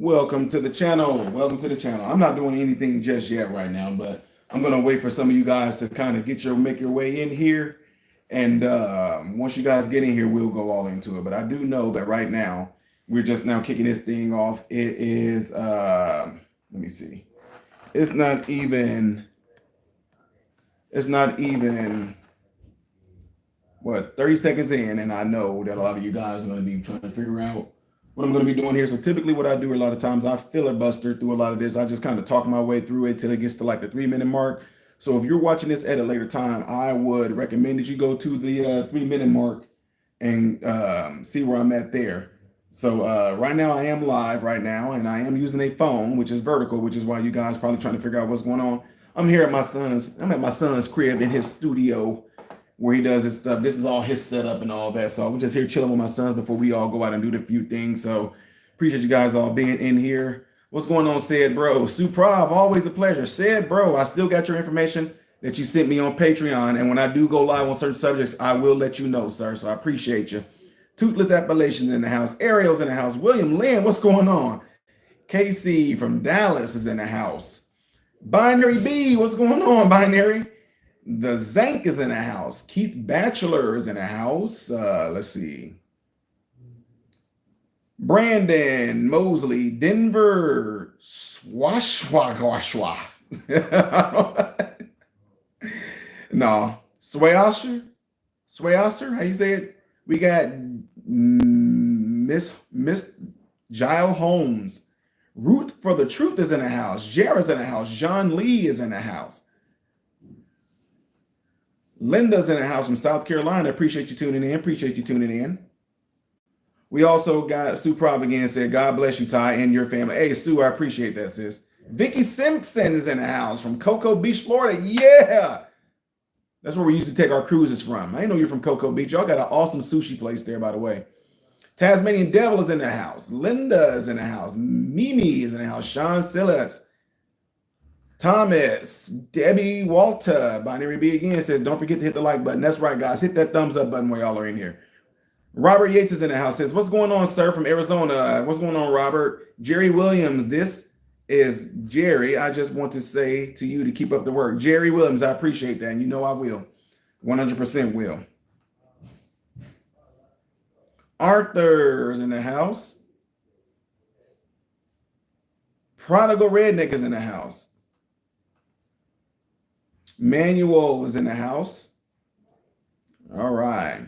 Welcome to the channel. Welcome to the channel. I'm not doing anything just yet right now, but I'm gonna wait for some of you guys to kind of make your way in here. And once you guys get in here, we'll go all into it. But I do know that right now we're just now kicking this thing off. It is let me see. It's not even what 30 seconds in, and I know that a lot of you guys are going to be trying to figure out what I'm going to be doing here. So typically what I do a lot of times, I filibuster through a lot of this. I just kind of talk my way through it till it gets to like the 3-minute mark. So if you're watching this at a later time, I would recommend that you go to the 3-minute mark and see where I'm at there. So right now I am live right now, and I am using a phone, which is vertical, which is why you guys probably trying to figure out what's going on. I'm at my son's crib in his studio where he does his stuff. This is all his setup and all that. So we're just here chilling with my sons before we all go out and do the few things. So appreciate you guys all being in here. What's going on, said bro? Suprav, always a pleasure. Said bro, I still got your information that you sent me on Patreon. And when I do go live on certain subjects, I will let you know, sir. So I appreciate you. Toothless Appalachians in the house. Ariel's in the house. William Lynn, what's going on? Casey from Dallas is in the house. Binary B, what's going on, Binary? The Zank is in the house. Keith Batchelor is in the house. Let's see. Brandon Mosley, Denver, Swashwagwashwa. No, Swayasser, how you say it? We got Miss Gile Holmes. Ruth for the Truth is in the house. Jared's in the house. John Lee is in the house. Linda's in the house from South Carolina. Appreciate you tuning in. We also got Sue Prob again said, God bless you, Ty, and your family. Hey, Sue, I appreciate that, sis. Vicky Simpson is in the house from Cocoa Beach, Florida. Yeah. That's where we used to take our cruises from. I didn't know you're from Cocoa Beach. Y'all got an awesome sushi place there, by the way. Tasmanian Devil is in the house. Linda is in the house. Mimi is in the house. Sean Silas. Thomas. Debbie Walter. Binary B again says, don't forget to hit the like button. That's right, guys. Hit that thumbs up button while y'all are in here. Robert Yates is in the house. Says, what's going on, sir, from Arizona? What's going on, Robert? Jerry Williams. This is Jerry. I just want to say to you to keep up the work. Jerry Williams, I appreciate that. And you know I will. 100% will. Arthur's in the house. Prodigal Redneck is in the house. Manuel is in the house. All right.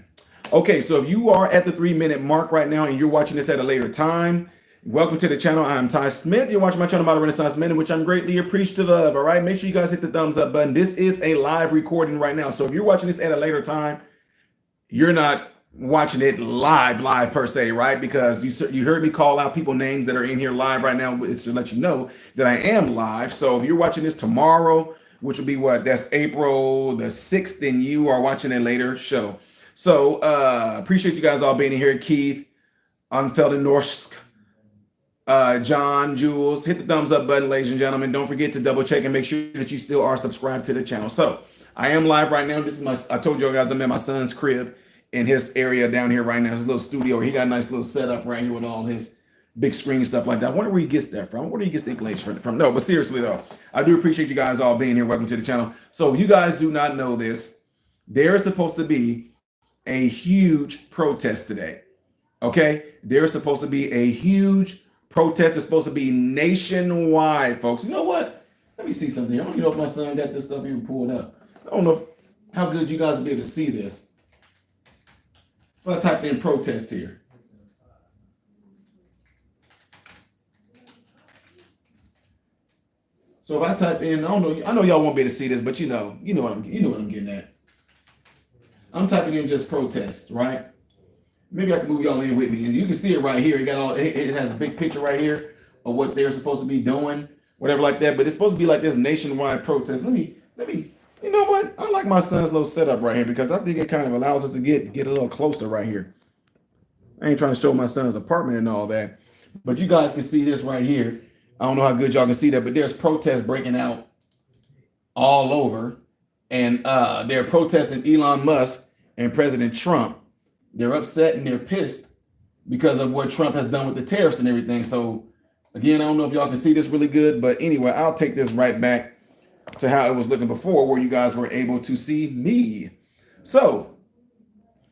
Okay, so if you are at the 3-minute mark right now and you're watching this at a later time, welcome to the channel. I'm Ty Smith. You're watching my channel about a Renaissance Man, which I'm greatly appreciative of. All right, make sure you guys hit the thumbs up button. This is a live recording right now. So if you're watching this at a later time, you're not watching it live per se, right? Because you heard me call out people names that are in here live right now. It's to let you know that I am live. So if you're watching this tomorrow, which will be that's April the 6th, and you are watching a later show. So appreciate you guys all being here. Keith, Unfelden Norsk, John, Jules, hit the thumbs up button, ladies and gentlemen. Don't forget to double check and make sure that you still are subscribed to the channel. So I am live right now. This is I told you guys I'm in my son's crib in his area down here right now, his little studio. He got a nice little setup right here with all his big screen and stuff like that. I wonder where he gets that from. Where do he get the inclination from? No, but seriously though, I do appreciate you guys all being here. Welcome to the channel. So if you guys do not know this, there is supposed to be a huge protest today. Okay? There's supposed to be a huge protest. It's supposed to be nationwide, folks. You know what? Let me see something here. I don't even know if my son got this stuff even pulled up. I don't know how good you guys will be able to see this. If I type in protest here. So if I type in, I know y'all won't be able to see this, but you know what I'm getting at. I'm typing in just protest, right? Maybe I can move y'all in with me, and you can see it right here. It has a big picture right here of what they're supposed to be doing, whatever like that. But it's supposed to be like this nationwide protest. Let me. You know what? I like my son's little setup right here because I think it kind of allows us to get a little closer right here. I ain't trying to show my son's apartment and all that, but you guys can see this right here. I don't know how good y'all can see that, but there's protests breaking out all over, and they're protesting Elon Musk and President Trump. They're upset and they're pissed because of what Trump has done with the tariffs and everything. So Again, I don't know if y'all can see this really good, but anyway, I'll take this right back to how it was looking before, where you guys were able to see me. So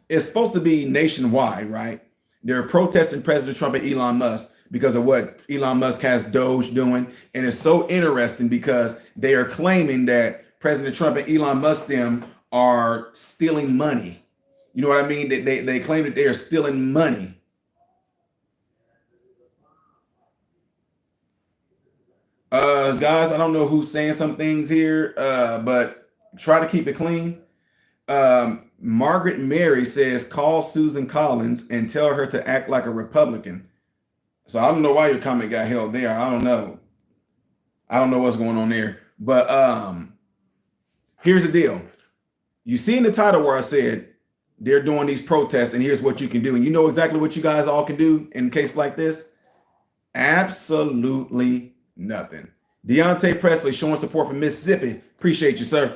it's supposed to be nationwide, right? They're protesting President Trump and Elon Musk because of what Elon Musk has Doge doing. And it's so interesting because they are claiming that President Trump and Elon Musk them are stealing money. You know what I mean? They claim that they are stealing money. Guys, I don't know who's saying some things here, but try to keep it clean. Margaret Mary says, call Susan Collins and tell her to act like a Republican. So I don't know why your comment got held there. I don't know. I don't know what's going on there. But here's the deal. You see in the title where I said they're doing these protests and here's what you can do. And you know exactly what you guys all can do in a case like this? Absolutely nothing. Deontay Presley showing support for Mississippi. Appreciate you, sir.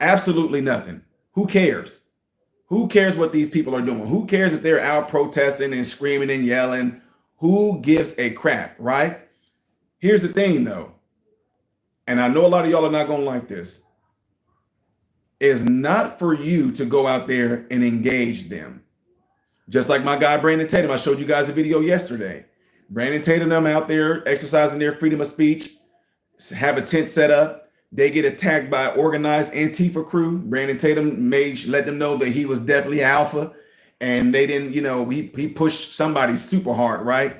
Absolutely nothing. Who cares? Who cares what these people are doing? Who cares if they're out protesting and screaming and yelling? Who gives a crap, right? Here's the thing, though, and I know a lot of y'all are not going to like this. It's not for you to go out there and engage them. Just like my guy, Brandon Tatum. I showed you guys a video yesterday. Brandon Tatum, them out there exercising their freedom of speech, have a tent set up. They get attacked by organized Antifa crew. Brandon Tatum let them know that he was definitely alpha, and they didn't, he pushed somebody super hard, right?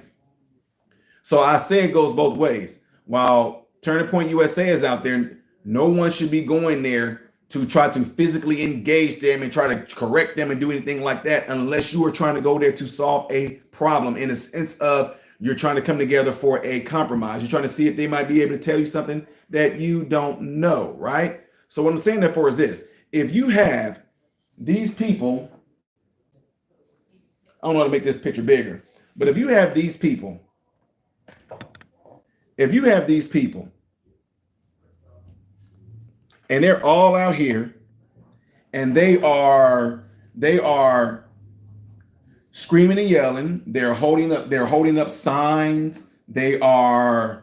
So I say it goes both ways. While Turning Point USA is out there, no one should be going there to try to physically engage them and try to correct them and do anything like that, unless you are trying to go there to solve a problem in a sense of you're trying to come together for a compromise. You're trying to see if they might be able to tell you something that you don't know, right? So what I'm saying therefore is this. If you have these people, I don't want to make this picture bigger, but if you have these people, and they're all out here and they are screaming and yelling, they're holding up signs, they are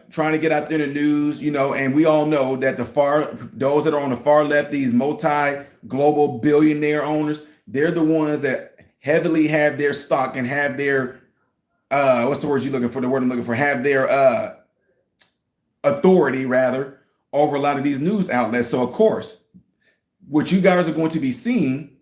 trying to get out there in the news, and we all know that those that are on the far left, these multi-global billionaire owners, they're the ones that heavily have their stock and have their what's the word you're looking for? The word I'm looking for, have their authority rather over a lot of these news outlets. So of course, what you guys are going to be seeing,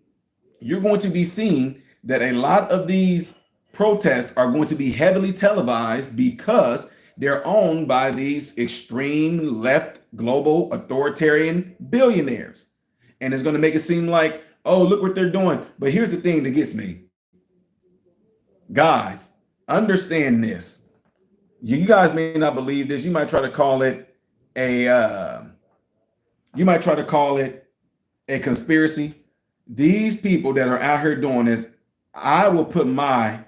you're going to be seeing that a lot of these protests are going to be heavily televised because they're owned by these extreme left global authoritarian billionaires. And it's going to make it seem like, oh, look what they're doing. But here's the thing that gets me. Guys, understand this. You guys may not believe this. You might try to call it a conspiracy. These people that are out here doing this, I will put my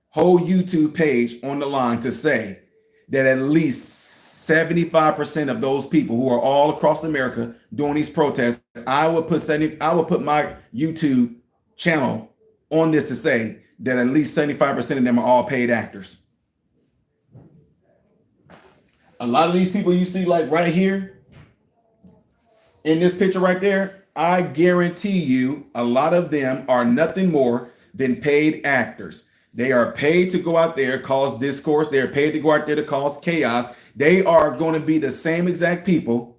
whole YouTube page on the line to say that at least 75% of those people who are all across America doing these protests, I will put my YouTube channel on this to say that at least 75% of them are all paid actors. A lot of these people you see like right here in this picture right there, I guarantee you a lot of them are nothing more than paid actors. They are paid to go out there, cause discourse. They're paid to go out there to cause chaos. They are going to be the same exact people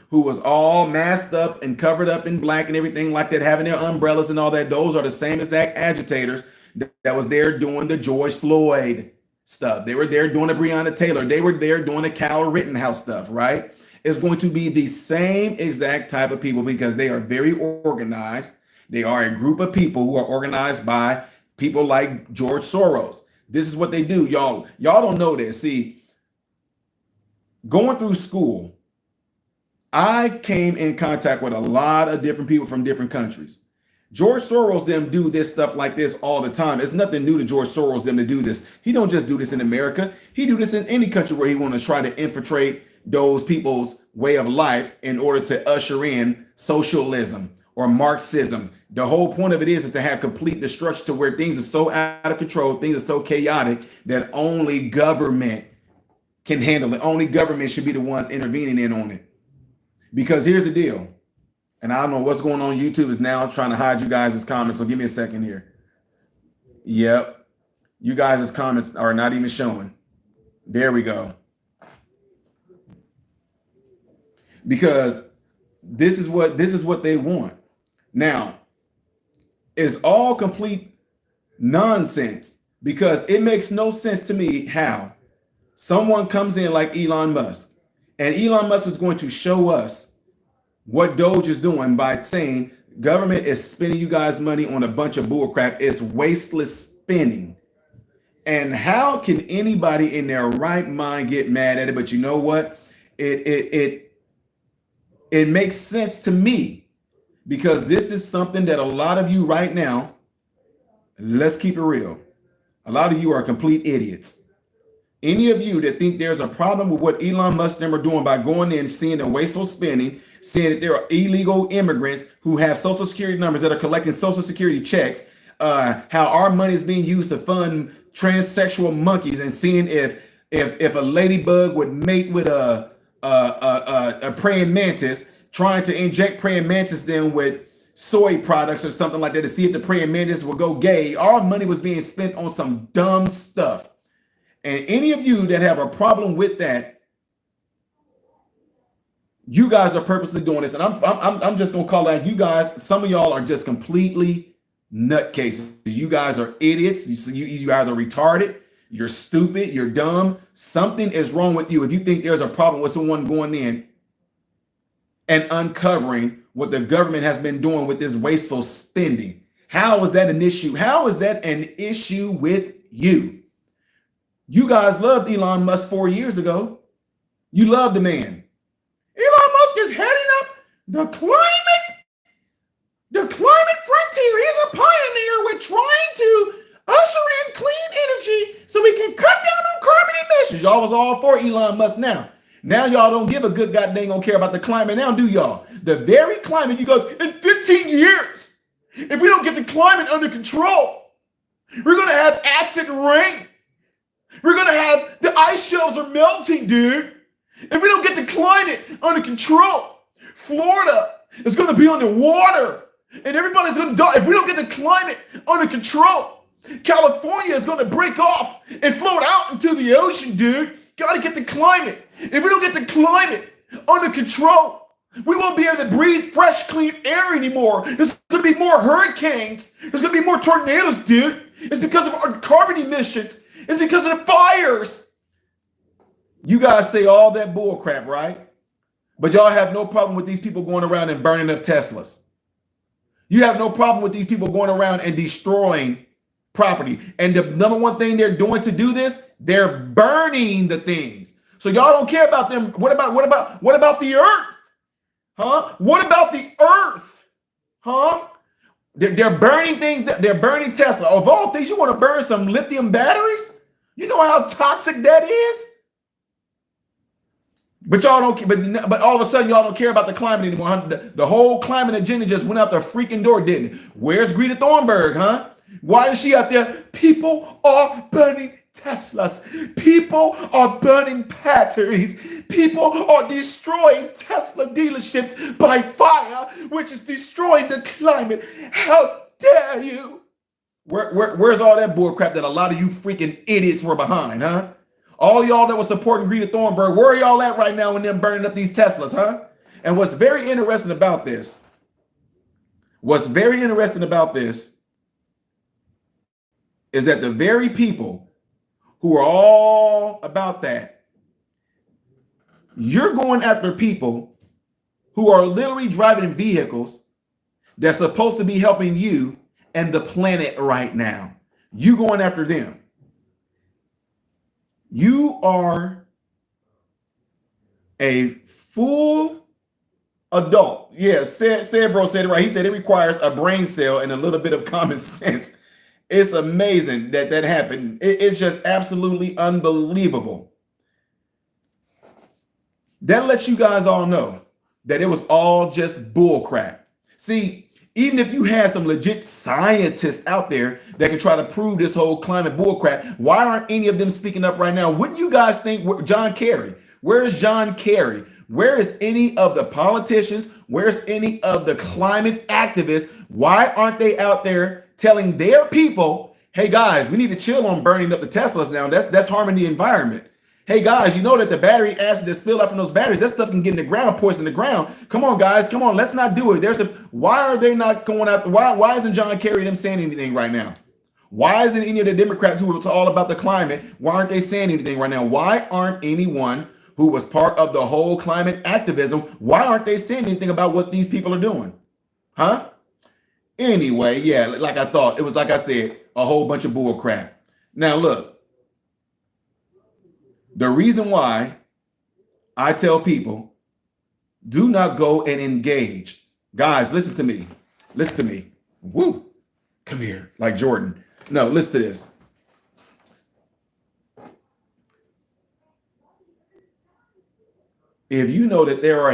who was all masked up and covered up in black and everything like that, having their umbrellas and all that. Those are the same exact agitators that was there doing the George Floyd stuff. They were there doing the Breonna Taylor. They were there doing the Kyle Rittenhouse stuff, right? It's going to be the same exact type of people because they are very organized. They are a group of people who are organized by people like George Soros. This is what they do, y'all. Y'all don't know this. See, going through school, I came in contact with a lot of different people from different countries. George Soros them do this stuff like this all the time. It's nothing new to George Soros them to do this. He don't just do this in America. He do this in any country where he want to try to infiltrate those people's way of life in order to usher in socialism or Marxism. The whole point of it is to have complete destruction to where things are so out of control, things are so chaotic that only government can handle it. Only government should be the ones intervening in on it. Because here's the deal. And I don't know what's going on. YouTube is now trying to hide you guys' comments. So give me a second here. Yep. You guys' comments are not even showing. There we go. Because this is what they want. Now, it's all complete nonsense because it makes no sense to me how someone comes in like Elon Musk, and Elon Musk is going to show us what Doge is doing by saying government is spending you guys money on a bunch of bull crap. It's wasteless spending. And how can anybody in their right mind get mad at it? But you know what? It makes sense to me because this is something that a lot of you right now, let's keep it real. A lot of you are complete idiots. Any of you that think there's a problem with what Elon Musk and them are doing by going in, seeing the wasteful spending, seeing that there are illegal immigrants who have social security numbers that are collecting social security checks, how our money is being used to fund transsexual monkeys, and seeing if a ladybug would mate with a praying mantis, trying to inject praying mantis then with soy products or something like that to see if the praying mantis will go gay. Our money was being spent on some dumb stuff. And any of you that have a problem with that, you guys are purposely doing this. And I'm just gonna call out you guys. Some of y'all are just completely nutcases. You guys are idiots. You either retarded, you're stupid, you're dumb. Something is wrong with you if you think there's a problem with someone going in and uncovering what the government has been doing with this wasteful spending. How is that an issue? How is that an issue with you? You guys loved Elon Musk 4 years ago. You loved the man. Elon Musk is heading up the climate frontier. He's a pioneer. We're trying to usher in clean energy so we can cut down on carbon emissions. Y'all was all for Elon Musk now. Now y'all don't give a good goddamn don't care about the climate now, do y'all? The very climate you go, in 15 years, if we don't get the climate under control, we're going to have acid rain. We're going to have the ice shelves are melting, dude. If we don't get the climate under control, Florida is going to be underwater and everybody's going to die. If we don't get the climate under control, California is going to break off and float out into the ocean, dude. Got to get the climate. If we don't get the climate under control, we won't be able to breathe fresh, clean air anymore. There's going to be more hurricanes. There's going to be more tornadoes, dude. It's because of our carbon emissions. It's because of the fires. You guys say all that bull crap, right? But y'all have no problem with these people going around and burning up Teslas. You have no problem with these people going around and destroying property. And the number one thing they're doing to do this, they're burning the things. So y'all don't care about them. What about the earth? Huh? What about the earth? Huh? They're burning things. They're burning Tesla. Of all things, you want to burn some lithium batteries? You know how toxic that is? But y'all don't. But all of a sudden, y'all don't care about the climate anymore. Huh? The whole climate agenda just went out the freaking door, didn't it? Where's Greta Thunberg, huh? Why is she out there? People are burning Teslas. People are burning batteries. People are destroying Tesla dealerships by fire, which is destroying the climate. How dare you? Where's all that bull crap that a lot of you freaking idiots were behind, huh? All y'all that was supporting Greta Thunberg, where are y'all at right now when they're burning up these Teslas, huh? And what's very interesting about this is that the very people who are all about that, you're going after people who are literally driving vehicles that's supposed to be helping you and the planet right now. You going after them. You are a full adult. Yeah, said bro said it right. He said it requires a brain cell and a little bit of common sense. It's amazing that happened. It's just absolutely unbelievable. That lets you guys all know that it was all just bull crap. See, even if you had some legit scientists out there that can try to prove this whole climate bullcrap, why aren't any of them speaking up right now? Wouldn't you guys think John Kerry? Where is John Kerry? Where is any of the politicians? Where's any of the climate activists? Why aren't they out there telling their people, hey guys, we need to chill on burning up the Teslas now. That's harming the environment. Hey guys, you know that the battery acid that spilled out from those batteries, that stuff can get in the ground, poison the ground. Come on, guys, come on, let's not do it. Why are they not going out? Why isn't John Kerry them saying anything right now? Why isn't any of the Democrats who are all about the climate? Why aren't they saying anything right now? Why aren't anyone who was part of the whole climate activism? Why aren't they saying anything about what these people are doing? Huh? Anyway, yeah, like I thought, it was like I said, a whole bunch of bull crap. Now look. The reason why I tell people, do not go and engage. Guys, listen to me. Listen to me. Woo. Come here. Like Jordan. No, listen to this. If you know that there are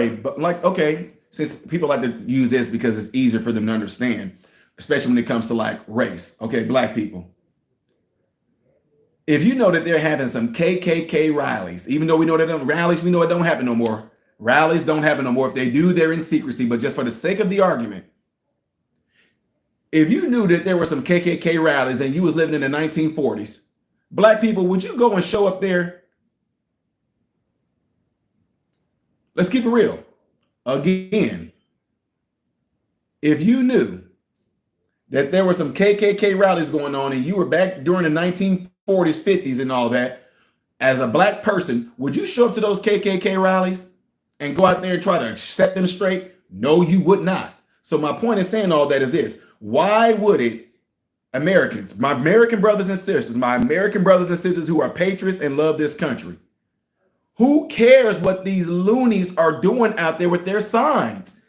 okay, since people like to use this because it's easier for them to understand, especially when it comes to like race. Okay, black people. If you know that they're having some KKK rallies, even though we know that rallies, we know it don't happen no more. Rallies don't happen no more. If they do, they're in secrecy. But just for the sake of the argument, if you knew that there were some KKK rallies and you was living in the 1940s, black people, would you go and show up there? Let's keep it real. Again, if you knew that there were some KKK rallies going on and you were back during the 1940s, 50s and all that, as a black person, would you show up to those KKK rallies and go out there and try to set them straight? No, you would not. So my point in saying all that is this. Why would it, Americans, my American brothers and sisters, who are patriots and love this country, who cares what these loonies are doing out there with their signs?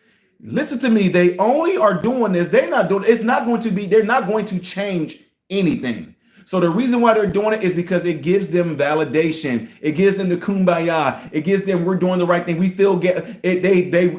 Listen to me. They only are doing this. They're not going to change anything. So the reason why they're doing it is because it gives them validation. It gives them the kumbaya. It gives them, we're doing the right thing. We feel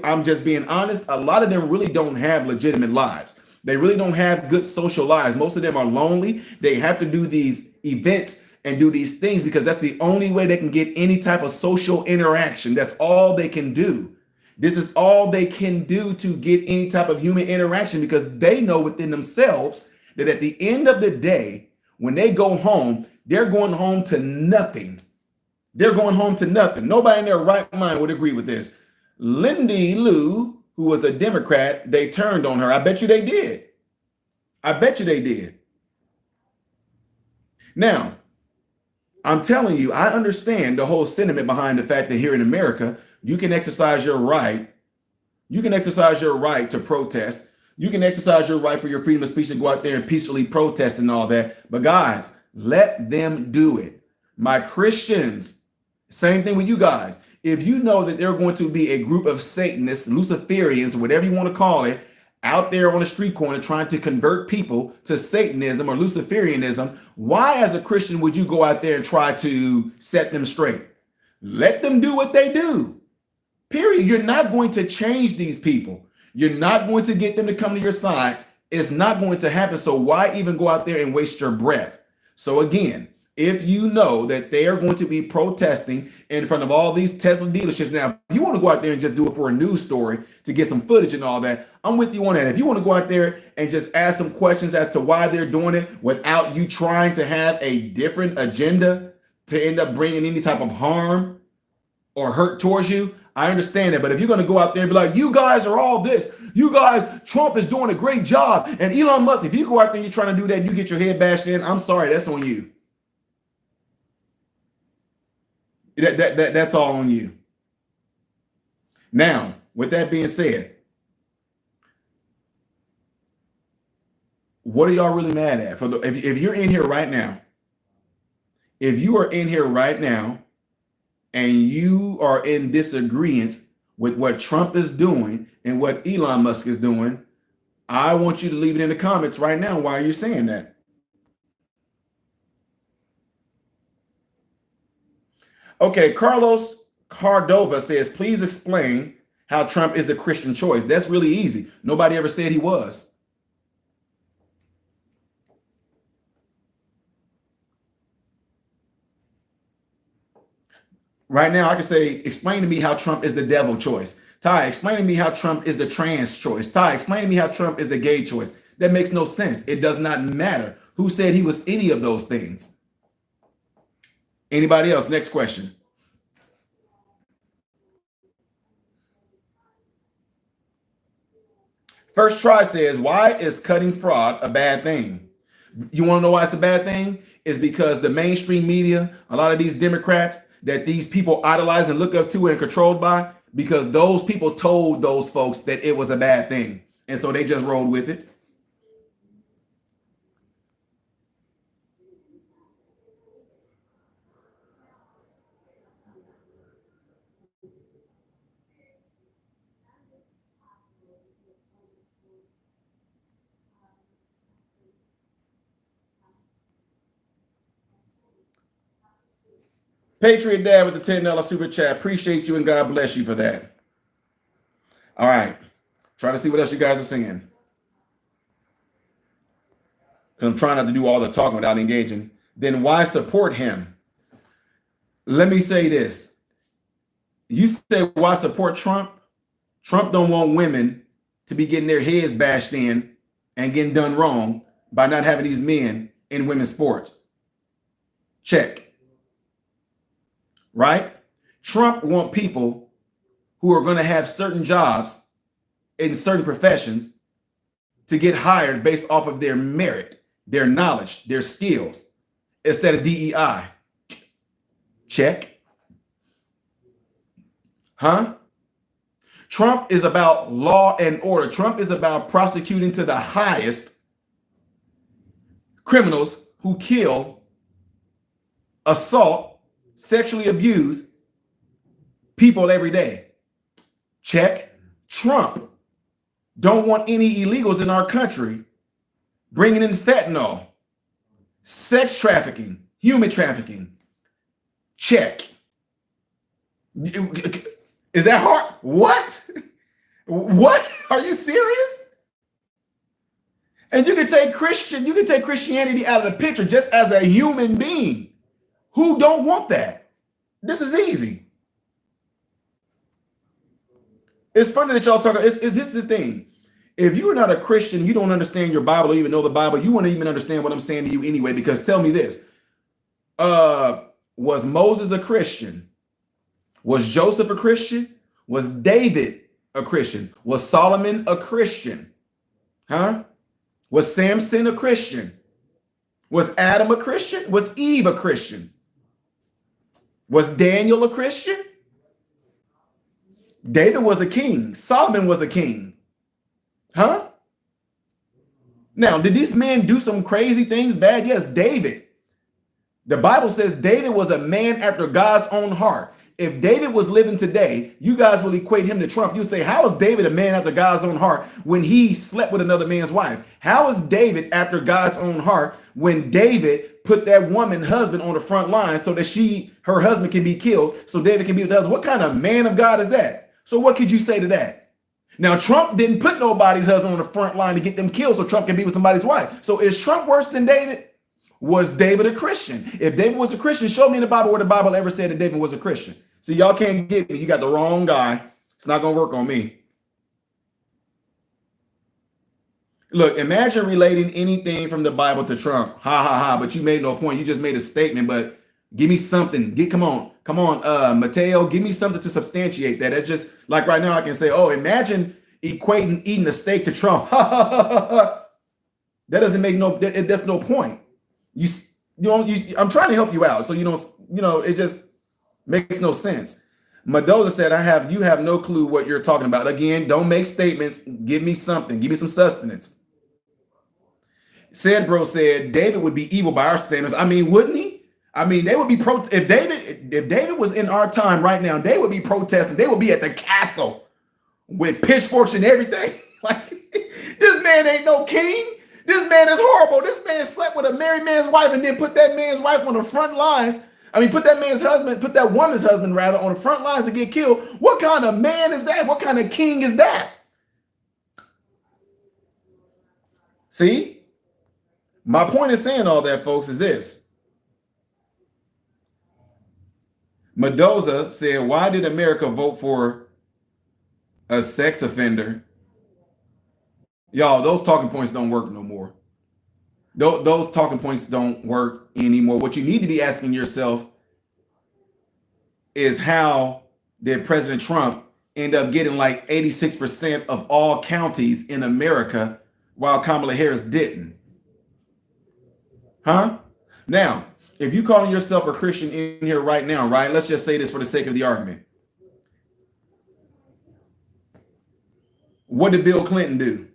I'm just being honest. A lot of them really don't have legitimate lives. They really don't have good social lives. Most of them are lonely. They have to do these events and do these things because that's the only way they can get any type of social interaction. That's all they can do. This is all they can do to get any type of human interaction because they know within themselves that at the end of the day, when they go home, they're going home to nothing. They're going home to nothing. Nobody in their right mind would agree with this. Lindy Lou, who was a Democrat, they turned on her. I bet you they did. I bet you they did. Now, I'm telling you, I understand the whole sentiment behind the fact that here in America, you can exercise your right. You can exercise your right to protest. You can exercise your right for your freedom of speech to go out there and peacefully protest and all that. But guys, let them do it. My Christians, same thing with you guys. If you know that they're going to be a group of Satanists, Luciferians, whatever you want to call it, out there on the street corner trying to convert people to Satanism or Luciferianism, why as a Christian would you go out there and try to set them straight? Let them do what they do. Period. You're not going to change these people. You're not going to get them to come to your side. It's not going to happen. So why even go out there and waste your breath? So again, if you know that they are going to be protesting in front of all these Tesla dealerships. Now, if you want to go out there and just do it for a news story to get some footage and all that, I'm with you on that. If you want to go out there and just ask some questions as to why they're doing it without you trying to have a different agenda to end up bringing any type of harm or hurt towards you, I understand it. But if you're going to go out there and be like, you guys are all this, you guys, Trump is doing a great job, and Elon Musk, if you go out there and you're trying to do that and you get your head bashed in, I'm sorry, that's on you. That's all on you. Now, with that being said, what are y'all really mad at? If you're in here right now, if you are in here right now and you are in disagreement with what Trump is doing and what Elon Musk is doing, I want you to leave it in the comments right now why you're saying that. Okay, Carlos Cardova says, please explain how Trump is a Christian choice. That's really easy. Nobody ever said he was. Right now, I can say, explain to me how Trump is the devil choice. Ty, explain to me how Trump is the trans choice. Ty, explain to me how Trump is the gay choice. That makes no sense. It does not matter who said he was any of those things. Anybody else? Next question. First Try says, why is cutting fraud a bad thing? You want to know why it's a bad thing? It's because the mainstream media, a lot of these Democrats that these people idolize and look up to and controlled by, because those people told those folks that it was a bad thing. And so they just rolled with it. Patriot Dad with the $10 super chat. Appreciate you and God bless you for that. All right. Try to see what else you guys are saying. Because I'm trying not to do all the talking without engaging. Then why support him? Let me say this. You say why support Trump? Trump don't want women to be getting their heads bashed in and getting done wrong by not having these men in women's sports. Check. Right? Trump want people who are going to have certain jobs in certain professions to get hired based off of their merit, their knowledge, their skills, instead of DEI. Check. Huh? Trump is about law and order. Trump is about prosecuting to the highest criminals who kill, assault, sexually abuse people every day. Check. Trump don't want any illegals in our country bringing in fentanyl, sex trafficking, human trafficking. Check. Is that hard? What? What? Are you serious? And you can take Christianity out of the picture just as a human being. Who don't want that? This is easy. It's funny that y'all talk. Is this the thing? If you're not a Christian, you don't understand your Bible or even know the Bible, you wouldn't even understand what I'm saying to you anyway. Because tell me this: was Moses a Christian? Was Joseph a Christian? Was David a Christian? Was Solomon a Christian? Huh? Was Samson a Christian? Was Adam a Christian? Was Eve a Christian? Was Daniel a Christian? David was a king. Solomon was a king. Huh? Now, did these men do some crazy things bad? Yes, David. The Bible says David was a man after God's own heart. If David was living today, you guys will equate him to Trump. You say, how is David a man after God's own heart when he slept with another man's wife? How is David after God's own heart when David put that woman husband on the front line so that her husband can be killed so David can be with us? What kind of man of God is that? So what could you say to that? Now, Trump didn't put nobody's husband on the front line to get them killed so Trump can be with somebody's wife. So is Trump worse than David? Was David a Christian? If David was a Christian, show me in the Bible where the Bible ever said that David was a Christian. See, y'all can't get me. You got the wrong guy. It's not going to work on me. Look, imagine relating anything from the Bible to Trump. Ha, ha, ha. But you made no point. You just made a statement, but give me something. Come on, Mateo, give me something to substantiate that. It's just like right now I can say, oh, imagine equating eating a steak to Trump. Ha, ha, ha, ha, ha. That doesn't make that's no point. I'm trying to help you out. So it just makes no sense. Mendoza said, you have no clue what you're talking about. Again, don't make statements. Give me something. Give me some sustenance. Said bro said David would be evil by our standards. I mean, wouldn't he? I mean, they would be if David was in our time right now, they would be protesting. They would be at the castle with pitchforks and everything. Like, this man ain't no king. This man is horrible. This man slept with a married man's wife and then put that man's wife on the front lines I mean, put that man's husband, put that woman's husband rather on the front lines to get killed. What kind of man is that? What kind of king is that? See, my point in saying all that, folks, is this. Mendoza said, why did America vote for a sex offender? Y'all, those talking points don't work no more. Those talking points don't work anymore. What you need to be asking yourself is, how did President Trump end up getting like 86% of all counties in America while Kamala Harris didn't? Huh? Now, if you calling yourself a Christian in here right now, right? Let's just say this for the sake of the argument. What did Bill Clinton do?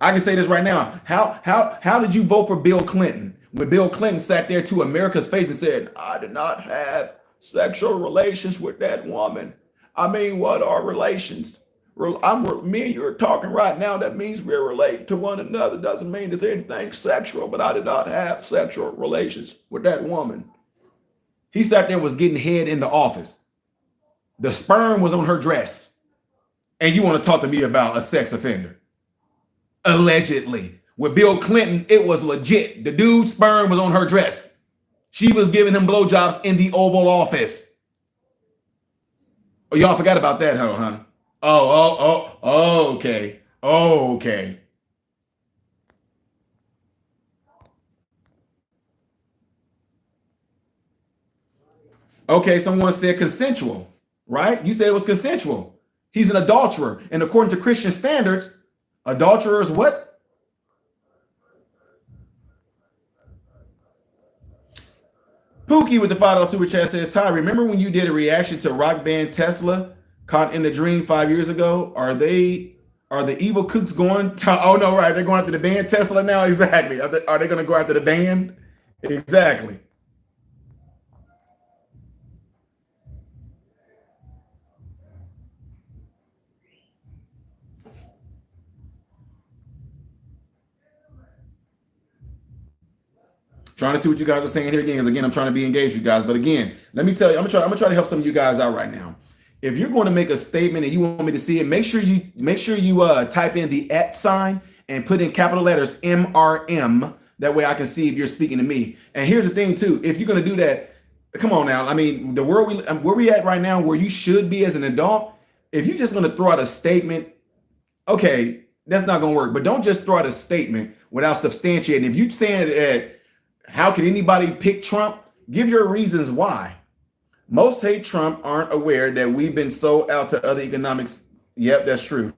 I can say this right now. How did you vote for Bill Clinton when Bill Clinton sat there to America's face and said, I did not have sexual relations with that woman? I mean, what are relations? Me and you are talking right now. That means we're related to one another. Doesn't mean there's anything sexual, but I did not have sexual relations with that woman. He sat there and was getting head in the office. The sperm was on her dress. And you want to talk to me about a sex offender? Allegedly. With Bill Clinton, it was legit. The dude's sperm was on her dress. She was giving him blowjobs in the Oval Office. Oh, y'all forgot about that, huh? Okay. Okay. Okay, someone said consensual, right? You said it was consensual. He's an adulterer. And according to Christian standards, adulterers what? Pookie with the $5 super chat says, Ty, remember when you did a reaction to rock band Tesla caught in the dream 5 years ago? Are the evil kooks going to, oh no, right, they're going after the band Tesla now? Exactly. Are they going to go after the band? Exactly. Trying to see what you guys are saying here again, because again, I'm trying to be engaged with you guys. But again, let me tell you, I'm gonna try to help some of you guys out right now. If you're going to make a statement and you want me to see it, make sure you type in the @ sign and put in capital letters MRM. That way I can see if you're speaking to me. And here's the thing too, if you're gonna do that, come on now. I mean, the world where we at right now, where you should be as an adult, if you're just gonna throw out a statement, okay, that's not gonna work. But don't just throw out a statement without substantiating. If you're saying that, how can anybody pick Trump? Give your reasons why. Most hate Trump aren't aware that we've been sold out to other economics. Yep, that's true.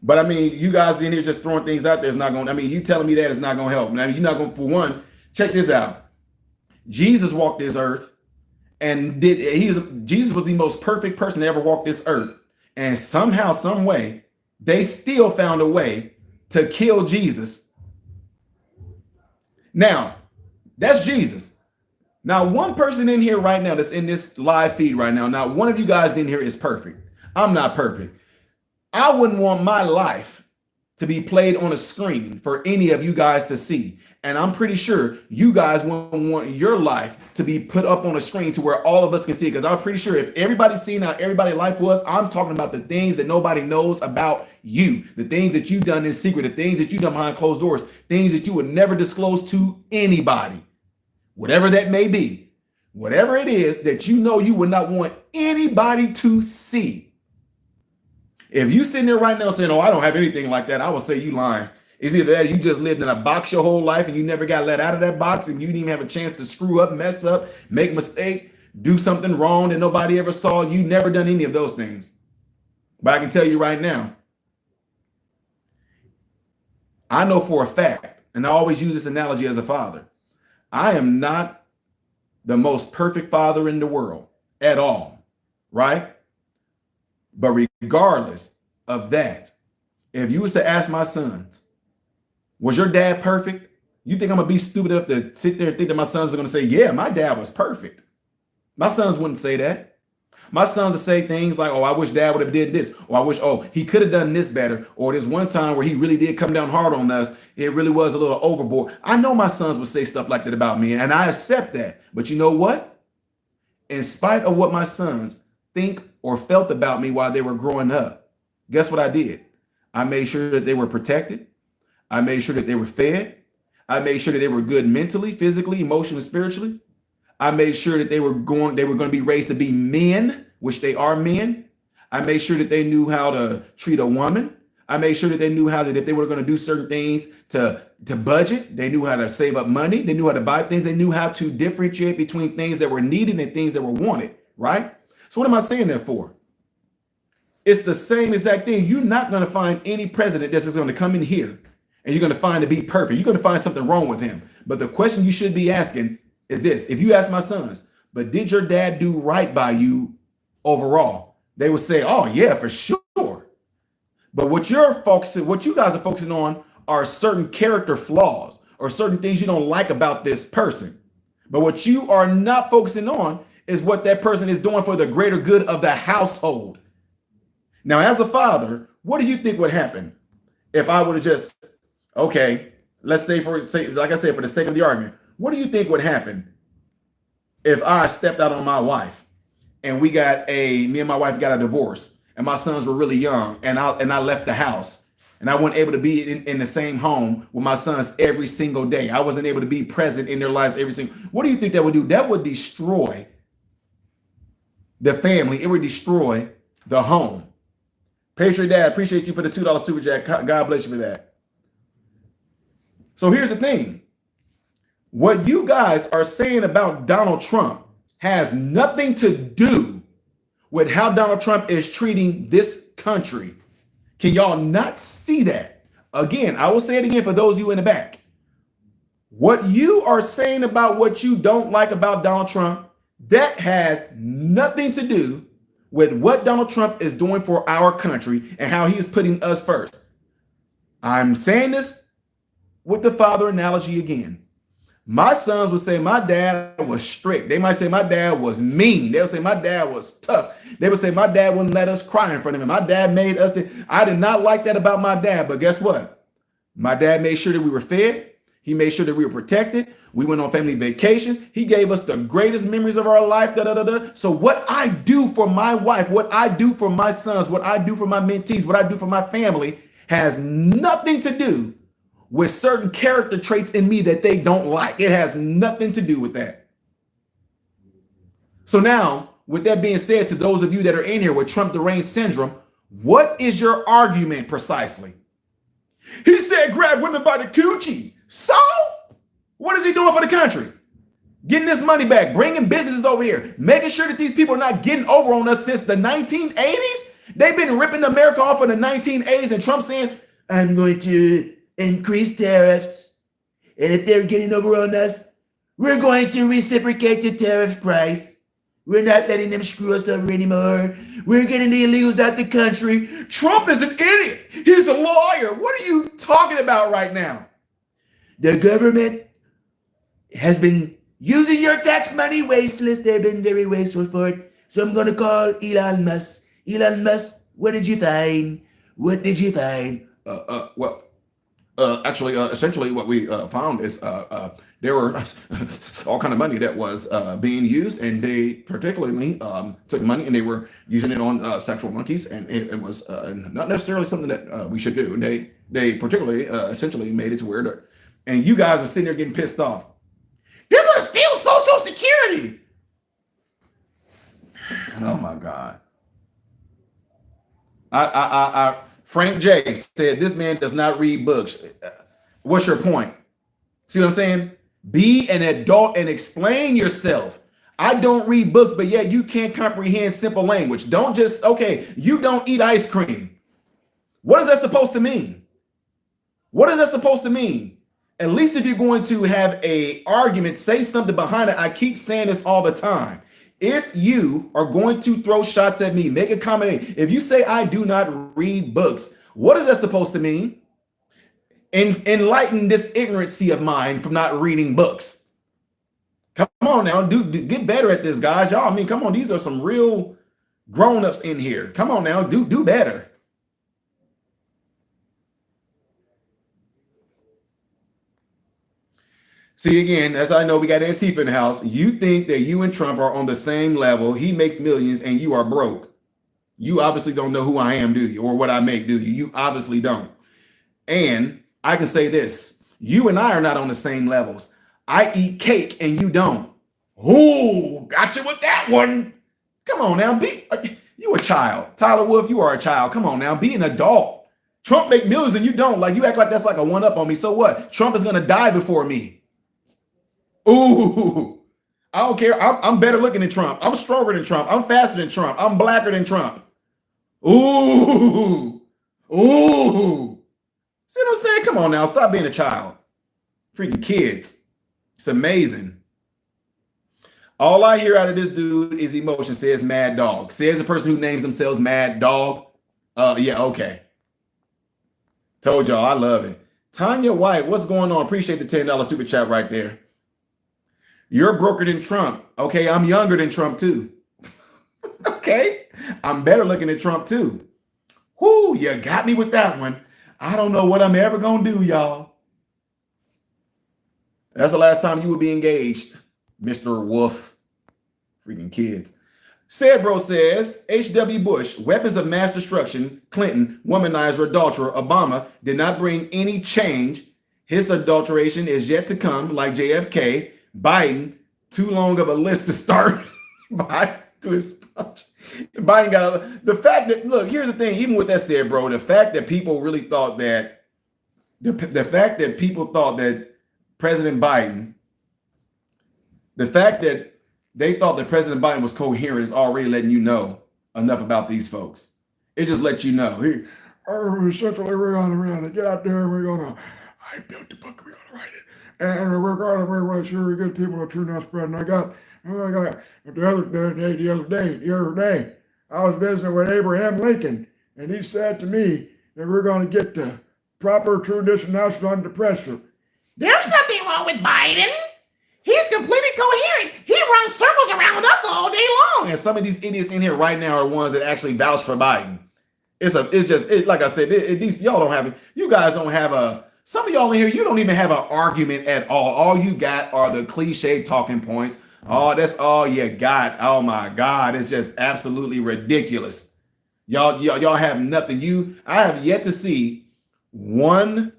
But I mean, you guys in here just throwing things out there is not going to, I mean, you telling me that is not going to help. I mean, you're not going to, for one, check this out. Jesus walked this earth and Jesus was the most perfect person to ever walk this earth. And somehow, some way, they still found a way to kill Jesus. Now, that's Jesus. Now, one person in here right now that's in this live feed right now, not one of you guys in here is perfect. I'm not perfect. I wouldn't want my life to be played on a screen for any of you guys to see. And I'm pretty sure you guys wouldn't want your life to be put up on a screen to where all of us can see it. Because I'm pretty sure if everybody's seen how everybody's life was, I'm talking about the things that nobody knows about you, the things that you've done in secret, the things that you've done behind closed doors, things that you would never disclose to anybody, whatever that may be, whatever it is that you know you would not want anybody to see. If you sitting there right now saying, oh, I don't have anything like that, I would say you lying. It's either that or you just lived in a box your whole life and you never got let out of that box and you didn't even have a chance to screw up, mess up, make a mistake, do something wrong that nobody ever saw. You never done any of those things. But I can tell you right now, I know for a fact, and I always use this analogy as a father, I am not the most perfect father in the world at all, right? But regardless of that, if you was to ask my sons, was your dad perfect? You think I'm gonna be stupid enough to sit there and think that my sons are gonna say, yeah, my dad was perfect? My sons wouldn't say that. My sons will say things like, oh, I wish dad would have did this, or I wish, oh, he could have done this better, or this one time where he really did come down hard on us, it really was a little overboard. I know my sons would say stuff like that about me, and I accept that. But you know what? In spite of what my sons think or felt about me while they were growing up, guess what I did? I made sure that they were protected. I made sure that they were fed. I made sure that they were good mentally, physically, emotionally, spiritually. I made sure that they were going to be raised to be men, which they are men. I made sure that they knew how to treat a woman. I made sure that they knew how that if they were going to do certain things to budget, they knew how to save up money. They knew how to buy things. They knew how to differentiate between things that were needed and things that were wanted, right? So what am I saying that for? It's the same exact thing. You're not going to find any president that's just going to come in here and you're going to find to be perfect. You're going to find something wrong with him. But the question you should be asking is this. If you ask my sons, but did your dad do right by you overall? They would say, oh yeah, for sure. But what you guys are focusing on are certain character flaws or certain things you don't like about this person. But what you are not focusing on is what that person is doing for the greater good of the household. Now, as a father, what do you think would happen if I would have just, okay, let's say like I said, for the sake of the argument, what do you think would happen if I stepped out on my wife and me and my wife got a divorce and my sons were really young and I left the house and I wasn't able to be in the same home with my sons every single day. I wasn't able to be present in their lives what do you think that would do? That would destroy the family. It would destroy the home. Patriot Dad, appreciate you for the $2 super chat. God bless you for that. So here's the thing. What you guys are saying about Donald Trump has nothing to do with how Donald Trump is treating this country. Can y'all not see that? Again, I will say it again for those of you in the back. What you are saying about what you don't like about Donald Trump, that has nothing to do with what Donald Trump is doing for our country and how he is putting us first. I'm saying this with the father analogy again. My sons would say my dad was strict. They might say my dad was mean. They'll say my dad was tough. They would say my dad wouldn't let us cry in front of him. My dad made us. I did not like that about my dad, but guess what? My dad made sure that we were fed. He made sure that we were protected. We went on family vacations. He gave us the greatest memories of our life. So what I do for my wife, what I do for my sons, what I do for my mentees, what I do for my family has nothing to do with certain character traits in me that they don't like. It has nothing to do with that. So now, with that being said, to those of you that are in here with Trump deranged syndrome, what is your argument precisely? He said grab women by the coochie. So what is he doing for the country? Getting this money back, bringing businesses over here, making sure that these people are not getting over on us since the 1980s. They've been ripping America off in the 1980s, and Trump saying, I'm going to increase tariffs. And if they're getting over on us, we're going to reciprocate the tariff price. We're not letting them screw us over anymore. We're getting the illegals out the country. Trump is an idiot. He's a liar. What are you talking about right now? The government has been using your tax money wasteless. They've been very wasteful for it. So I'm going to call Elon Musk. Elon Musk, what did you find? What did you find? Essentially what we found is there were all kind of money that was being used, and they particularly took money and they were using it on sexual monkeys, and it was not necessarily something that we should do. And they particularly essentially made it to where and you guys are sitting there getting pissed off. They're going to steal Social Security. Oh my God. Frank J said this man does not read books. What's your point? See what I'm saying? Be an adult and explain yourself. I don't read books, but yet you can't comprehend simple language. Don't just, okay, you don't eat ice cream. What is that supposed to mean? What is that supposed to mean? At least if you're going to have a argument, say something behind it. I keep saying this all the time. If you are going to throw shots at me, make a comment. If you say I do not read books, what is that supposed to mean? Enlighten this ignorancy of mine from not reading books. Come on now, get better at this, guys. Y'all, I mean, come on. These are some real Grown-ups in here. Come on now, do better. See, again, as I know, we got Antifa in the house. You think that you and Trump are on the same level. He makes millions and you are broke. You obviously don't know who I am, do you? Or what I make, do you? You obviously don't. And I can say this. You and I are not on the same levels. I eat cake and you don't. Ooh, got you with that one. Come on now, you a child. Tyler Wolf, you are a child. Come on now, be an adult. Trump make millions and you don't. Like, you act like that's like a one-up on me. So what? Trump is going to die before me. Ooh, I don't care. I'm better looking than Trump. I'm stronger than Trump. I'm faster than Trump. I'm blacker than Trump. Ooh, ooh. See what I'm saying? Come on now, stop being a child. Freaking kids. It's amazing. All I hear out of this dude is emotion. Says Mad Dog. Says the person who names themselves Mad Dog. Yeah, okay. Told y'all, I love it. Tanya White, what's going on? Appreciate the $10 super chat right there. You're broker than Trump. Okay, I'm younger than Trump too. Okay, I'm better looking than Trump too. Whoo, you got me with that one. I don't know what I'm ever gonna do, y'all. That's the last time you would be engaged, Mr. Wolf. Freaking kids. Said bro says, H.W. Bush, weapons of mass destruction, Clinton, womanizer, adulterer, Obama did not bring any change. His adulteration is yet to come, like JFK. Biden, too long of a list to start. Biden to his punch. Biden got the fact that, look, here's the thing, even with that said, bro, the fact that people really thought that, the fact that people thought that President Biden, the fact that they thought that President Biden was coherent is already letting you know enough about these folks. It just lets you know. Essentially, we're going to get out there and we're going to, I built the book, we're going to write it. And we're going to make sure we get people to true not spread. And I got the other day, I was visiting with Abraham Lincoln, and he said to me that we're going to get the proper tradition national under pressure. There's nothing wrong with Biden. He's completely coherent. He runs circles around us all day long. And some of these idiots in here right now are ones that actually vouch for Biden. Like I said, these y'all don't have it. You guys don't have a. Some of y'all in here, you don't even have an argument at all. All you got are the cliche talking points. Oh, that's all you got. Oh my God, it's just absolutely ridiculous. Y'all have nothing. I have yet to see one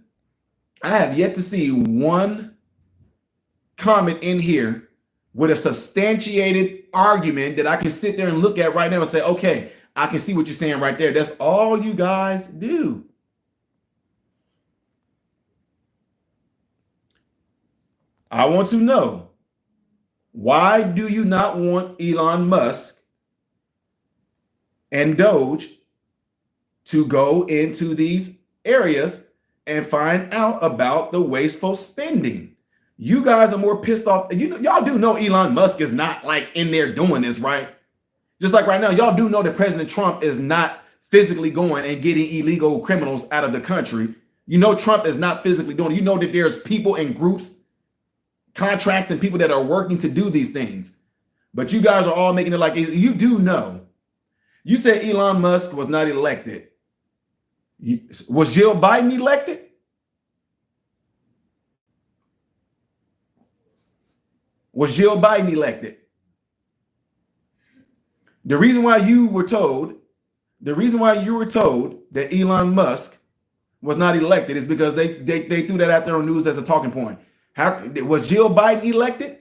comment in here with a substantiated argument that I can sit there and look at right now and say, okay, I can see what you're saying right there. That's all you guys do. I want to know, why do you not want Elon Musk and Doge to go into these areas and find out about the wasteful spending? You guys are more pissed off. Y'all do know Elon Musk is not like in there doing this, right? Just like right now, y'all do know that President Trump is not physically going and getting illegal criminals out of the country. You know Trump is not physically doing it. You know that there's people in groups, contracts, and people that are working to do these things. But you guys are all making it like you do know. You said Elon Musk was not elected. Was Jill Biden elected? Was Jill Biden elected? The reason why you were told that Elon Musk was not elected is because they threw that out there on news as a talking point. How was Jill Biden elected?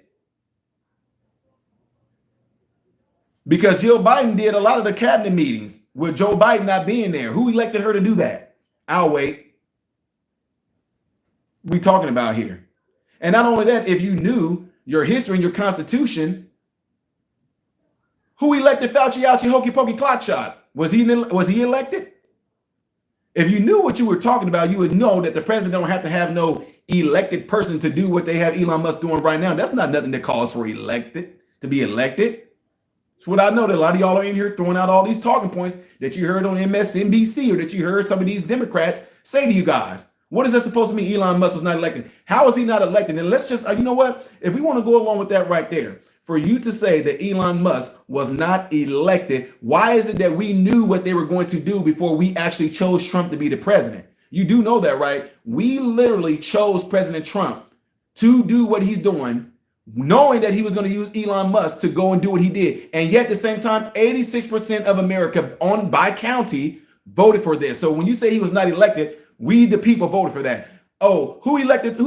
Because Jill Biden did a lot of the cabinet meetings with Joe Biden not being there. Who elected her to do that? I'll wait. We talking about here. And not only that, if you knew your history and your constitution, who elected Fauci Ouchie Hokey Pokey Clock Shot? Was he elected? If you knew what you were talking about, you would know that the president don't have to have no elected person to do what they have Elon Musk doing right now. That's not nothing that calls for to be elected. It's what I know, that a lot of y'all are in here throwing out all these talking points that you heard on MSNBC or that you heard some of these Democrats say to you guys. What is that supposed to mean? Elon Musk was not elected. How is he not elected? And let's just, you know what? If we want to go along with that right there, for you to say that Elon Musk was not elected, why is it that we knew what they were going to do before we actually chose Trump to be the president? You do know that, right? We literally chose President Trump to do what he's doing, knowing that he was going to use Elon Musk to go and do what he did. And yet at the same time, 86% of America by county voted for this. So when you say he was not elected, we the people voted for that. Oh, who elected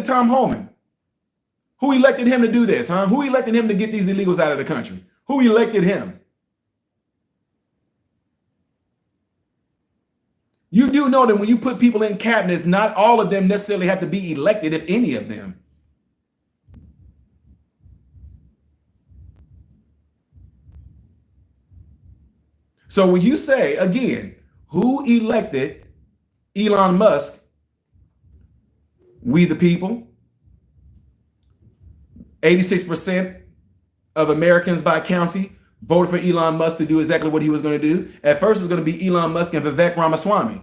Tom Homan? Who elected him to do this, huh? Who elected him to get these illegals out of the country? Who elected him? You do know that when you put people in cabinets, not all of them necessarily have to be elected, if any of them. So when you say, again, who elected Elon Musk? We the people. 86% of Americans by county voted for Elon Musk to do exactly what he was going to do. At first, it's going to be Elon Musk and Vivek Ramaswamy.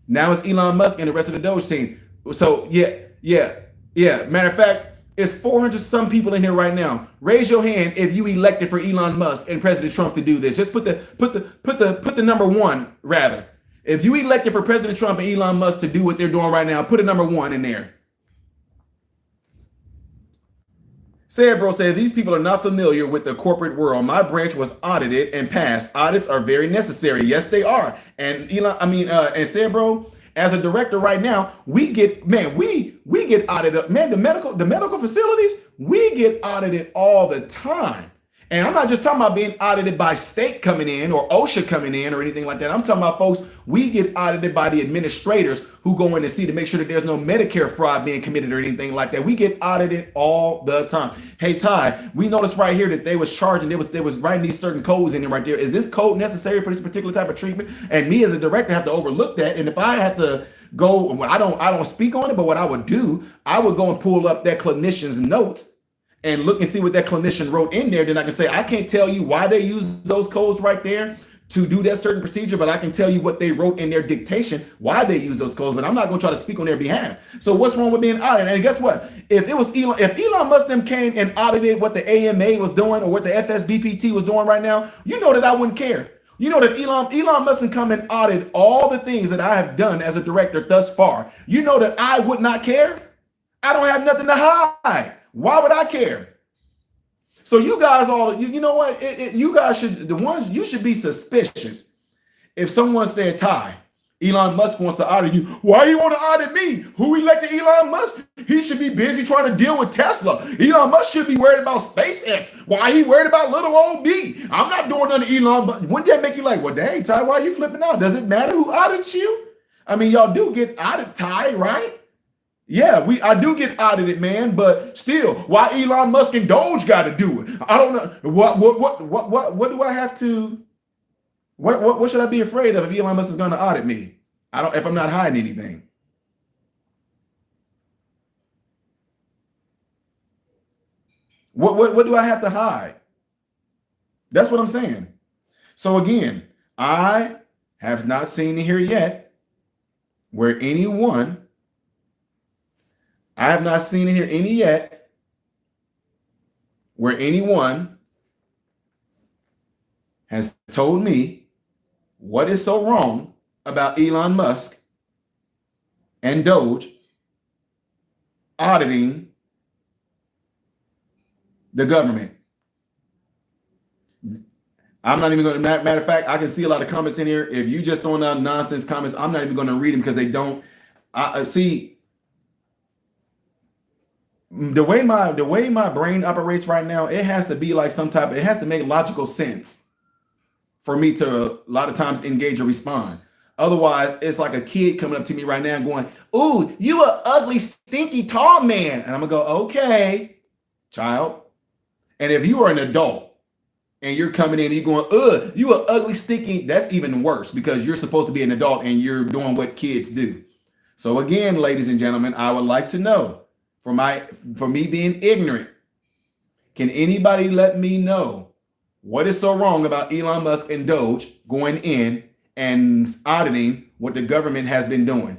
Now it's Elon Musk and the rest of the Doge team. So yeah. Matter of fact, it's 400 some people in here right now. Raise your hand if you elected for Elon Musk and President Trump to do this. Just put the number one rather. If you elected for President Trump and Elon Musk to do what they're doing right now, put a number one in there. Sad Bro said, these people are not familiar with the corporate world. My branch was audited and passed. Audits are very necessary. Yes, they are. And and Sad Bro, as a director right now, we get audited. Man, the medical facilities, we get audited all the time. And I'm not just talking about being audited by state coming in or OSHA coming in or anything like that. I'm talking about folks, we get audited by the administrators who go in to see to make sure that there's no Medicare fraud being committed or anything like that. We get audited all the time. Hey, Ty, we noticed right here that they was charging, they was writing these certain codes in there right there. Is this code necessary for this particular type of treatment? And me as a director have to overlook that. And if I had to go, I don't speak on it, but what I would do, I would go and pull up that clinician's notes and look and see what that clinician wrote in there. Then I can say, I can't tell you why they use those codes right there to do that certain procedure, but I can tell you what they wrote in their dictation, why they use those codes, but I'm not going to try to speak on their behalf. So what's wrong with being audited? And guess what? If Elon Musk them came and audited what the AMA was doing or what the FSBPT was doing right now, you know that I wouldn't care. You know that Elon Musk can come and audit all the things that I have done as a director thus far. You know that I would not care. I don't have nothing to hide. Why would I care? So you guys you know what? You guys you should be suspicious. If someone said, Ty, Elon Musk wants to audit you. Why do you want to audit me? Who elected Elon Musk? He should be busy trying to deal with Tesla. Elon Musk should be worried about SpaceX. Why he worried about little old me? I'm not doing nothing to Elon Musk. Wouldn't that make you like, well, dang, Ty, why are you flipping out? Does it matter who audits you? I mean, y'all do get audited, Ty, right? Yeah, I do get audited, man, but still, why Elon Musk and Doge got to do it? I don't know. What do I have to? What should I be afraid of if Elon Musk is going to audit me? If I'm not hiding anything. What do I have to hide? That's what I'm saying. So again, I have not seen here yet where I have not seen any yet where anyone has told me what is so wrong about Elon Musk and Doge auditing the government. I'm not even going to, matter of fact, I can see a lot of comments in here. If you just throwing out nonsense comments, I'm not even going to read them because they don't see. The way my brain operates right now, it has to be like it has to make logical sense for me to a lot of times engage or respond. Otherwise, it's like a kid coming up to me right now and going, "Ooh, you a ugly, stinky, tall man." And I'm gonna go, "Okay, child." And if you are an adult and you're coming in and you're going, "Ugh, you a ugly, stinky," that's even worse because you're supposed to be an adult and you're doing what kids do. So again, ladies and gentlemen, I would like to know, for me being ignorant, can anybody let me know what is so wrong about Elon Musk and Doge going in and auditing what the government has been doing?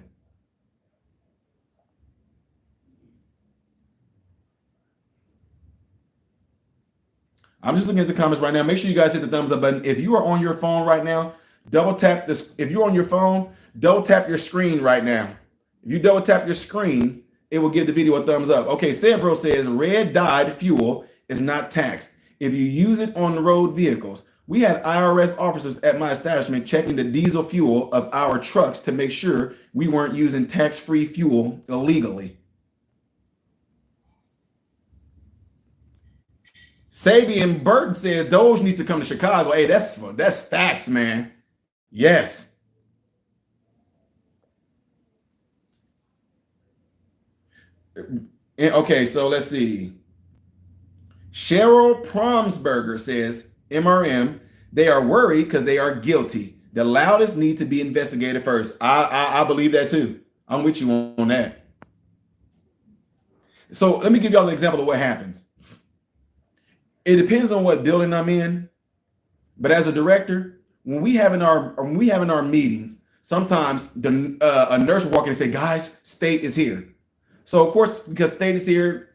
I'm just looking at the comments right now. Make sure you guys hit the thumbs up button. If you are on your phone right now, double tap this. If you're on your phone, double tap your screen right now. If you double tap your screen, it will give the video a thumbs up. Okay, Sebro says red dyed fuel is not taxed if you use it on the road vehicles. We had IRS officers at my establishment checking the diesel fuel of our trucks to make sure we weren't using tax-free fuel illegally. Sabian Burton says Doge needs to come to Chicago. Hey, that's facts, man. Yes. Okay, so let's see. Cheryl Promsberger says, MRM, they are worried because they are guilty. The loudest need to be investigated first. I believe that too. I'm with you on that. So let me give y'all an example of what happens. It depends on what building I'm in, but as a director, when we have in our meetings, sometimes a nurse will walk in and say, "Guys, state is here." So of course, because state is here,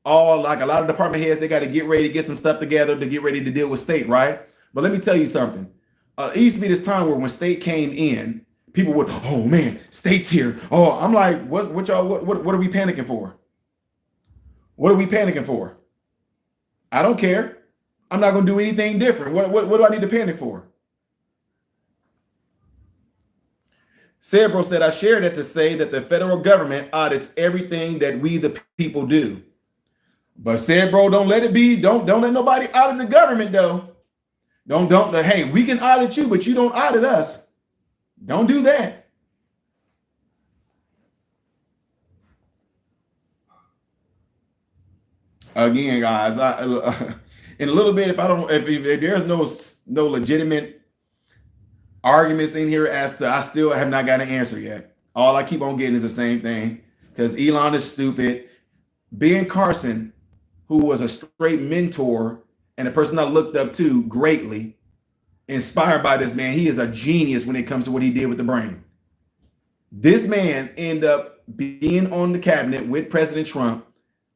like a lot of department heads, they got to get ready to get some stuff together to get ready to deal with state, right? But let me tell you something. It used to be this time where when state came in, people would, "Oh man, state's here." Oh, I'm like, what are we panicking for? What are we panicking for? I don't care. I'm not going to do anything different. What do I need to panic for? Cerebro said, I shared it to say that the federal government audits everything that we the people do. But Cerebro, don't let it be. Don't let nobody audit the government though. Don't. Hey, we can audit you, but you don't audit us. Don't do that. Again, guys, in a little bit, if there's no legitimate arguments in here as to, I still have not got an answer yet. All I keep on getting is the same thing because Elon is stupid. Ben Carson, who was a straight mentor and a person I looked up to greatly, inspired by this man, he is a genius when it comes to what he did with the brain. This man ended up being on the cabinet with President Trump.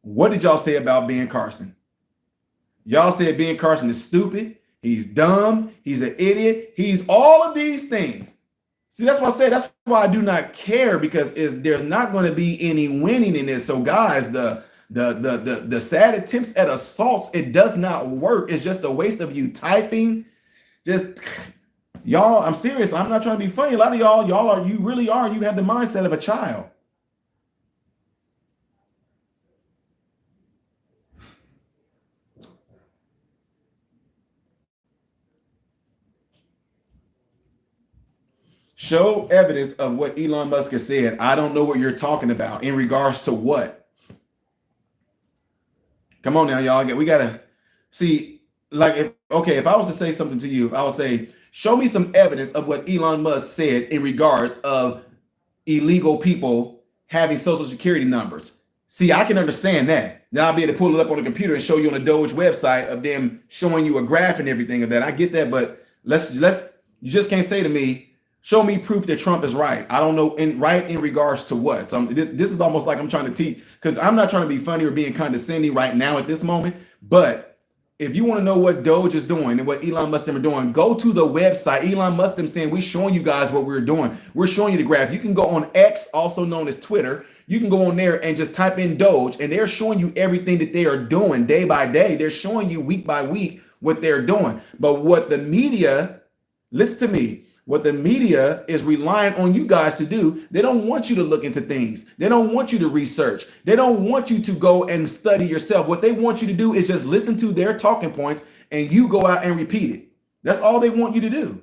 What did y'all say about Ben Carson? Y'all said Ben Carson is stupid. He's dumb. He's an idiot. He's all of these things. See, that's why I say that's why I do not care, because there's not going to be any winning in this. So, guys, the sad attempts at assaults, it does not work. It's just a waste of you typing. Just y'all, I'm serious. I'm not trying to be funny. A lot of y'all you really are. You have the mindset of a child. Show evidence of what Elon Musk has said. I don't know what you're talking about. In regards to what? Come on now, y'all. We gotta see. Like, if I was to say something to you, I would say, show me some evidence of what Elon Musk said in regards of illegal people having social security numbers. See, I can understand that. Now I'll be able to pull it up on the computer and show you on the Doge website of them showing you a graph and everything of that. I get that, but you just can't say to me, show me proof that Trump is right. I don't know in regards to what. So this is almost like I'm trying to teach, because I'm not trying to be funny or being condescending right now at this moment. But if you want to know what Doge is doing and what Elon Musk are doing, go to the website. Elon Musk them saying, we're showing you guys what we're doing. We're showing you the graph. You can go on X, also known as Twitter. You can go on there and just type in Doge, and they're showing you everything that they are doing day by day. They're showing you week by week what they're doing. But what the media, listen to me, what the media is relying on you guys to do, they don't want you to look into things. They don't want you to research. They don't want you to go and study yourself. What they want you to do is just listen to their talking points and you go out and repeat it. That's all they want you to do.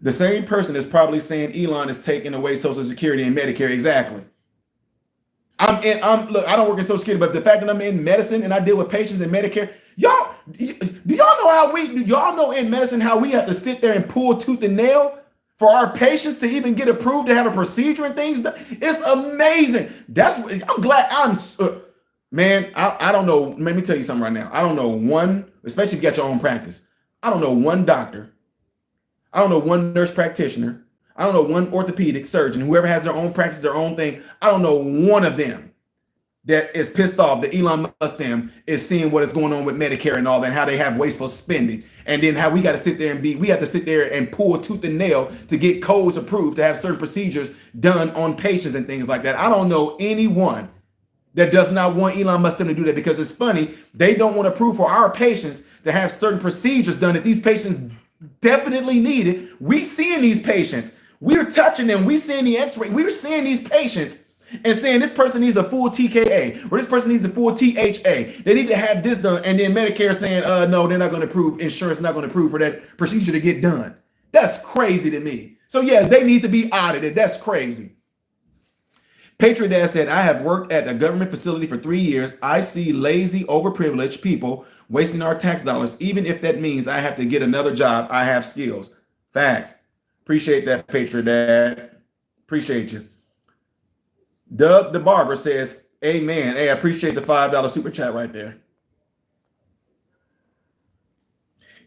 The same person is probably saying Elon is taking away Social Security and Medicare. Exactly. Look, I don't work in Social Security, but the fact that I'm in medicine and I deal with patients in Medicare, do y'all know in medicine how we have to sit there and pull tooth and nail for our patients to even get approved to have a procedure and things? It's amazing. I'm glad man, I don't know. Let me tell you something right now. I don't know one, especially if you got your own practice. I don't know one doctor. I don't know one nurse practitioner. I don't know one orthopedic surgeon, whoever has their own practice, their own thing. I don't know one of them that is pissed off that Elon Musk them is seeing what is going on with Medicare and all that, and how they have wasteful spending, and then how we got to sit there and we have to sit there and pull tooth and nail to get codes approved to have certain procedures done on patients and things like that. I don't know anyone that does not want Elon Musk them to do that, because it's funny, they don't want to approve for our patients to have certain procedures done that these patients definitely need it. We seeing these patients, we're touching them, we seeing the x-ray, we're seeing these patients and saying this person needs a full TKA or this person needs a full THA. They need to have this done. And then Medicare saying, no, they're not going to approve, insurance not going to approve for that procedure to get done. That's crazy to me. So yeah, they need to be audited. That's crazy. Patriot Dad said, I have worked at a government facility for 3 years. I see lazy, overprivileged people wasting our tax dollars. Even if that means I have to get another job, I have skills. Facts. Appreciate that, Patriot Dad. Appreciate you. Doug the Barber says, amen. Hey, I appreciate the $5 super chat right there.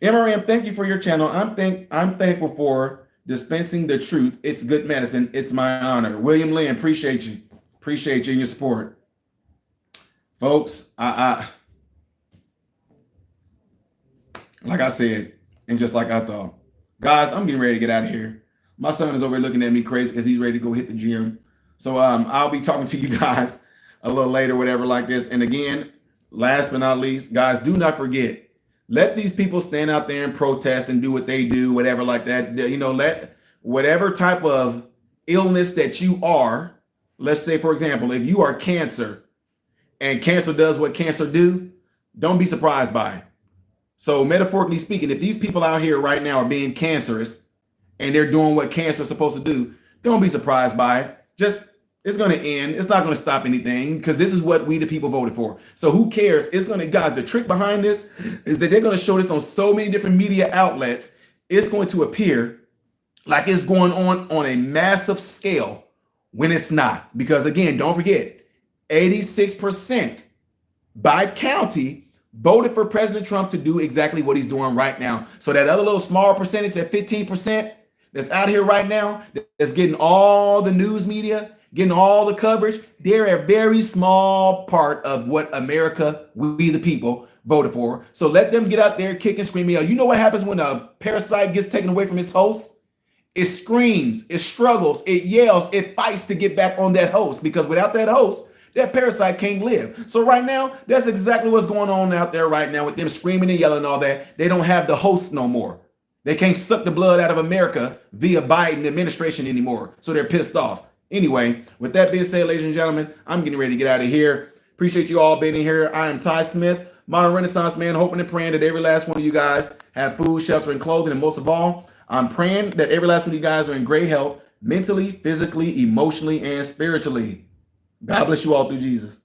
MRM, thank you for your channel. I'm thankful for dispensing the truth. It's good medicine. It's my honor. William Lynn, appreciate you. Appreciate you and your support. Folks, like I said, and just like I thought, guys, I'm getting ready to get out of here. My son is over here looking at me crazy because he's ready to go hit the gym. So I'll be talking to you guys a little later, whatever like this. And again, last but not least, guys, do not forget, let these people stand out there and protest and do what they do, whatever like that. You know, let whatever type of illness that you are, let's say, for example, if you are cancer and cancer does what cancer do, don't be surprised by it. So metaphorically speaking, if these people out here right now are being cancerous and they're doing what cancer is supposed to do, don't be surprised by it. Just, it's going to end. It's not going to stop anything, because this is what we the people voted for. So who cares? It's going to, guys, the trick behind this is that they're going to show this on so many different media outlets. It's going to appear like it's going on a massive scale when it's not. Because again, don't forget, 86% by county voted for President Trump to do exactly what he's doing right now. So that other little small percentage, that 15%, that's out here right now, that's getting all the news media, getting all the coverage, they're a very small part of what America, we the people, voted for. So let them get out there, kick and scream. You know what happens when a parasite gets taken away from its host? It screams, it struggles, it yells, it fights to get back on that host, because without that host, that parasite can't live. So right now, that's exactly what's going on out there right now with them screaming and yelling and all that. They don't have the host no more. They can't suck the blood out of America via Biden administration anymore. So they're pissed off. Anyway, with that being said, ladies and gentlemen, I'm getting ready to get out of here. Appreciate you all being here. I am Ty Smith, modern Renaissance man, hoping and praying that every last one of you guys have food, shelter, and clothing. And most of all, I'm praying that every last one of you guys are in great health, mentally, physically, emotionally, and spiritually. God bless you all through Jesus.